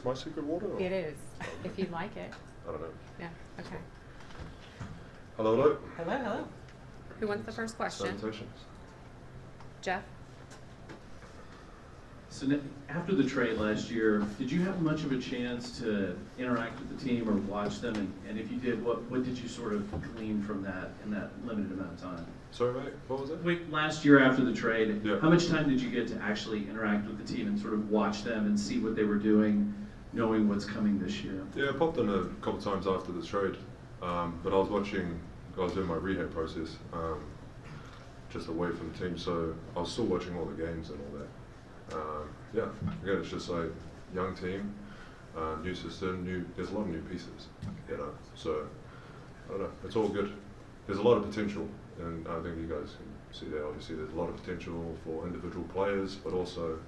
my secret water? Or? It is, if you'd like it. I don't know. Yeah, okay. Hello, hello. Hello, hello. Who wants the first question? Salutations. Jeff? So after the trade last year, did you have much of a chance to interact with the team or watch them? And if you did, what did you sort of glean from that in that limited amount of time? Sorry, mate. What was it? Last year after the trade, Yeah. how much time did you get to actually interact with the team and sort of watch them and see what they were doing, knowing what's coming this year? Yeah, I popped in a couple times after the trade, but I was doing my rehab process, just away from the team, so I was still watching all the games and all that. Yeah, again, it's just like young team, new system, there's a lot of new pieces, you know, so I don't know, it's all good. There's a lot of potential, and I think you guys can see that. Obviously there's a lot of potential for individual players, but also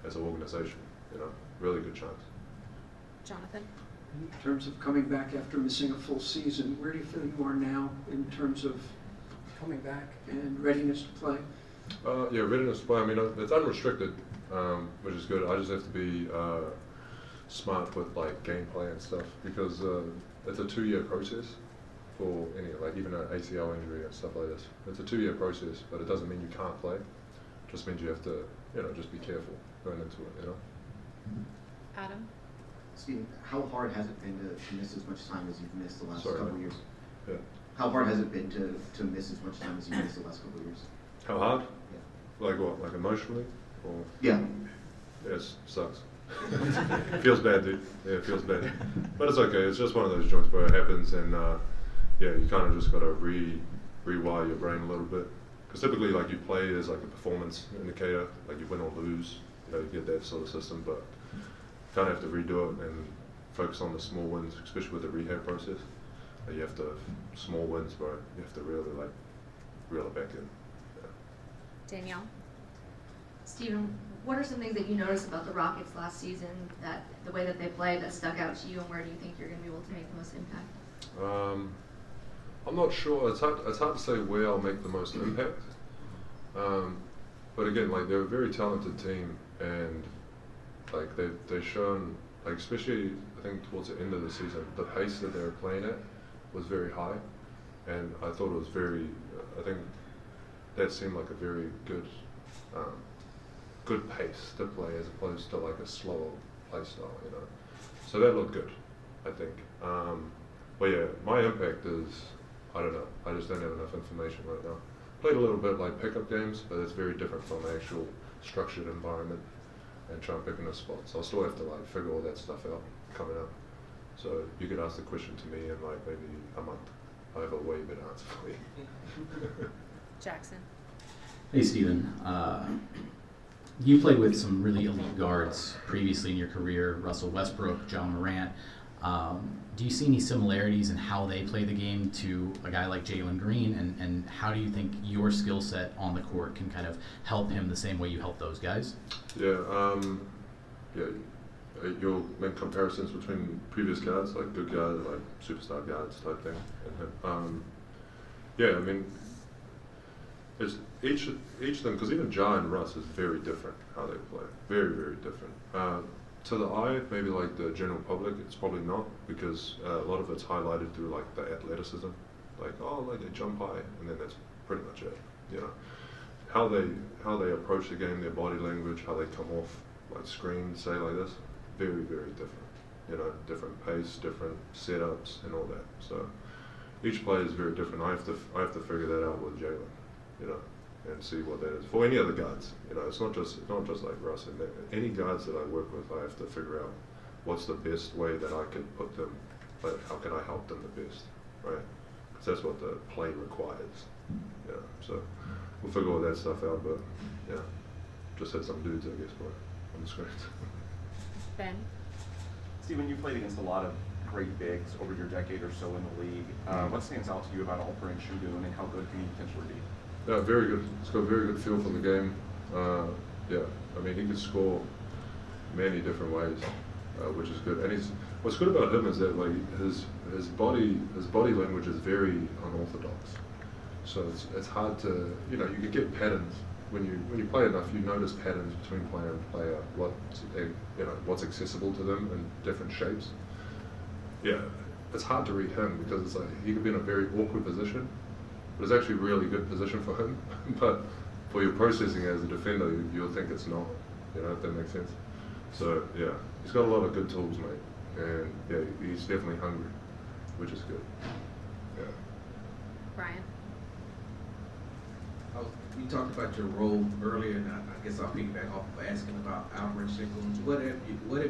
as an organization, you know, really good chance. Jonathan? In terms of coming back after missing a full season, where do you feel you are now in terms of coming back and readiness to play? Yeah, readiness to play, I mean, it's unrestricted, which is good. I just have to be smart with like gameplay and stuff, because it's a 2-year process for any, like even an ACL injury and stuff like this. It's a 2-year process, but it doesn't mean you can't play. It just means you have to, you know, just be careful going into it, you know. Adam? Stephen, how hard has it been to miss as much time as you've missed the last couple of years? Yeah. How hard has it been to miss as much time as you've missed the last couple of years? How hard? Yeah. Like what? Like emotionally? Or? Yeah. Yeah, it sucks. Feels bad, dude. Yeah, it feels bad. But it's okay. It's just one of those joints where it happens, and yeah, you kind of just got to rewire your brain a little bit. Because typically, like, you play as like a performance indicator, like you win or lose. You know, you get that sort of system, but you kind of have to redo it and focus on the small wins, especially with the rehab process. You have to small wins, bro. You have to really like reel it back in. Yeah. Danielle? Stephen, what are some things that you noticed about the Rockets last season, that the way that they played, that stuck out to you, and where do you think you're going to be able to make the most impact? I'm not sure. It's hard to say where I'll make the most impact. But again, like, they're a very talented team, and like they've shown, like, especially I think towards the end of the season, the pace that they were playing at was very high, and I thought it was very. I think that seemed like a very good pace to play, as opposed to like a slower play style, you know. So that looked good, I think. But yeah, my impact is, I don't know. I just don't have enough information right now. Played a little bit like pickup games, but it's very different from the actual structured environment and trying to pick in a spot. So I'll still have to like figure all that stuff out coming up. So you could ask the question to me in like maybe a month. I have a way better answer for you. Jackson? Hey, Stephen. You played with some really elite guards previously in your career, Russell Westbrook, John Morant. Do you see any similarities in how they play the game to a guy like Jaylen Green, and how do you think your skill set on the court can kind of help him the same way you help those guys? Yeah, you'll make comparisons between previous guards, like good guards, like superstar guards type thing. And yeah, I mean, it's each of them, because even Ja and Russ is very different how they play, very, very different. To the eye, maybe like the general public, it's probably not, because a lot of it's highlighted through like the athleticism, like, oh, like they jump high, and then that's pretty much it. You know, how they approach the game, their body language, how they come off like screen, say like this, very, very different. You know, different pace, different setups, and all that. So each player is very different. I have to figure that out with Jaylen, you know, and see what that is. For any other guards, you know, it's not just like Russ. And any guards that I work with, I have to figure out what's the best way that I could put them, like how can I help them the best, right? Because that's what the play requires. Yeah, so we'll figure all that stuff out, but yeah, just hit some dudes, I guess, on the screens. Ben? Stephen, you played against a lot of great bigs over your decade or so in the league. What stands out to you about Alperen Sengun, and how good can he potentially be? Yeah, very good. He's got a very good feel for the game. Yeah, I mean, he can score many different ways, which is good. And what's good about him is that like his body language is very unorthodox. So it's hard to, you know, you can get patterns when you play enough, you notice patterns between player and player, what's accessible to them in different shapes. Yeah, it's hard to read him because it's like he could be in a very awkward position, but it's actually a really good position for him. But for your processing as a defender, you'll think it's not. You know, if that makes sense. So yeah, he's got a lot of good tools, mate, and yeah, he's definitely hungry, which is good. Yeah. Brian. You talked about your role earlier, and I guess I'll piggyback off of asking about Alfred Sinkles. What have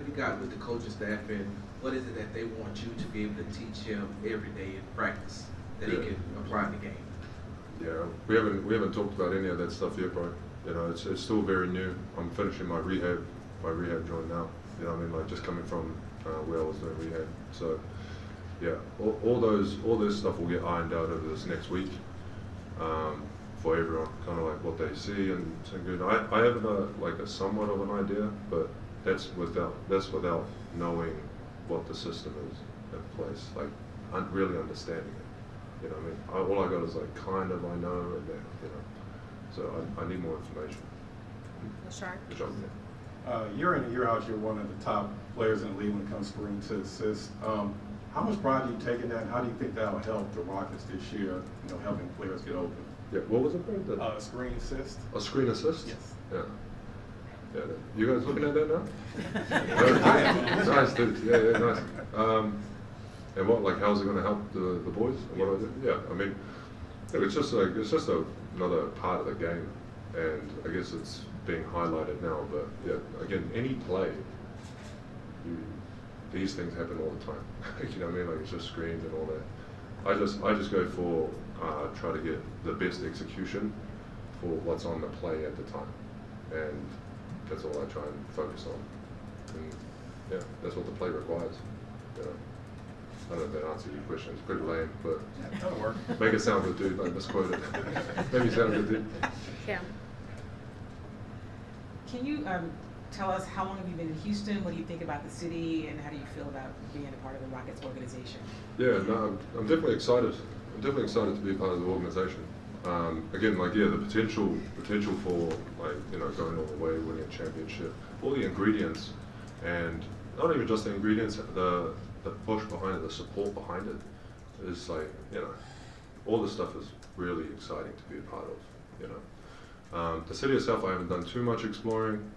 you got with the coaching staff, and what is it that they want you to be able to teach him every day in practice that he can apply in the game? Yeah, we haven't talked about any of that stuff yet, bro. You know, it's still very new. I'm finishing my rehab joint now. You know what I mean? Like just coming from where I was doing rehab. So yeah, all this stuff will get ironed out over this next week. For everyone, kind of like what they see and good. I have a somewhat of an idea, but that's without knowing what the system is in place, like really understanding it. You know what I mean? All I got is like kind of I know, and then you know. So I need more information. Lashard. Year in and year out, you're one of the top players in the league when it comes to screen to assist. How much pride do you take in that? And how do you think that will help the Rockets this year? You know, helping players get open. Yeah, what was it? Screen assist. A screen assist? Yes. Yeah. Yeah. You guys looking at that now? I am. Nice, dude. Yeah, nice. And what, like, how's it going to help the boys? And what I do? Yeah, I mean, look, it's just another part of the game, and I guess it's being highlighted now. But yeah, again, any play, these things happen all the time. You know what I mean? Like it's just screens and all that. I just go for try to get the best execution for what's on the play at the time, and that's all I try and focus on. And yeah, that's what the play requires. You know, I don't know if that answers your question. It's pretty lame, but That'll work. make it sound good, dude. I misquoted it. Maybe sound good, dude. Kim. Can you tell us how long have you been in Houston? What do you think about the city, and how do you feel about being a part of the Rockets organization? Yeah, no, I'm definitely excited. I'm definitely excited to be a part of the organization. Again, like yeah, the potential for like going all the way, winning a championship, all the ingredients, and not even just the ingredients, the push behind it, the support behind it is like all this stuff is really exciting to be a part of. The city itself, I haven't done too much exploring.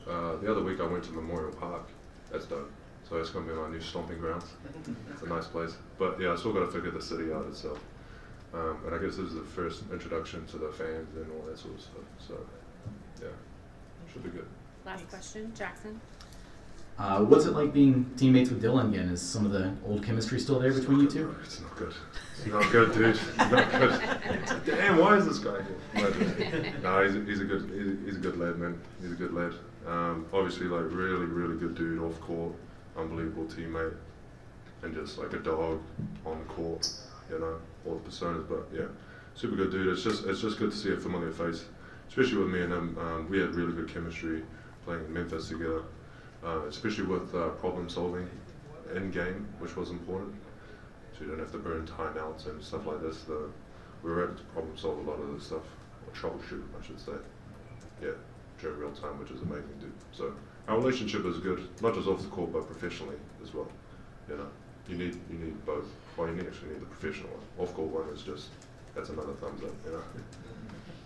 The other week I went to Memorial Park. That's dope. So it's going to be my new stomping grounds. It's a nice place. But yeah, I still got to figure the city out itself. And I guess this is the first introduction to the fans and all that sort of stuff. So yeah, should be good. Last question, Jackson. What's it like being teammates with Dillon again? Is some of the old chemistry still there between you two? It's not good. It's not good, dude. It's not good. Damn, why is this guy here? No, he's a good lad, man. He's a good lad. Obviously, like really good dude off court, unbelievable teammate, and just like a dog on the court. All the personas. But yeah, super good dude. It's just good to see a familiar face, especially with me and him. We had really good chemistry playing in Memphis together. Especially with problem solving in game, which was important. So you don't have to burn timeouts and stuff like this. We were able to problem solve a lot of this stuff, or troubleshoot, I should say. Yeah, during real time, which is amazing, dude. So our relationship is good, not just off the court, but professionally as well. You need both. Well, you actually need the professional one. Off court one is just that's another thumbs up.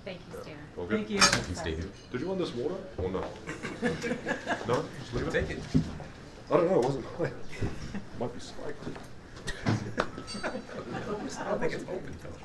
Thank you, Steven. All good? Thank you. Thanks, Steve. Did you want this water or no? No? Just leave it? Take it. I don't know, it wasn't mine. Might be spiked. I don't think it's open though.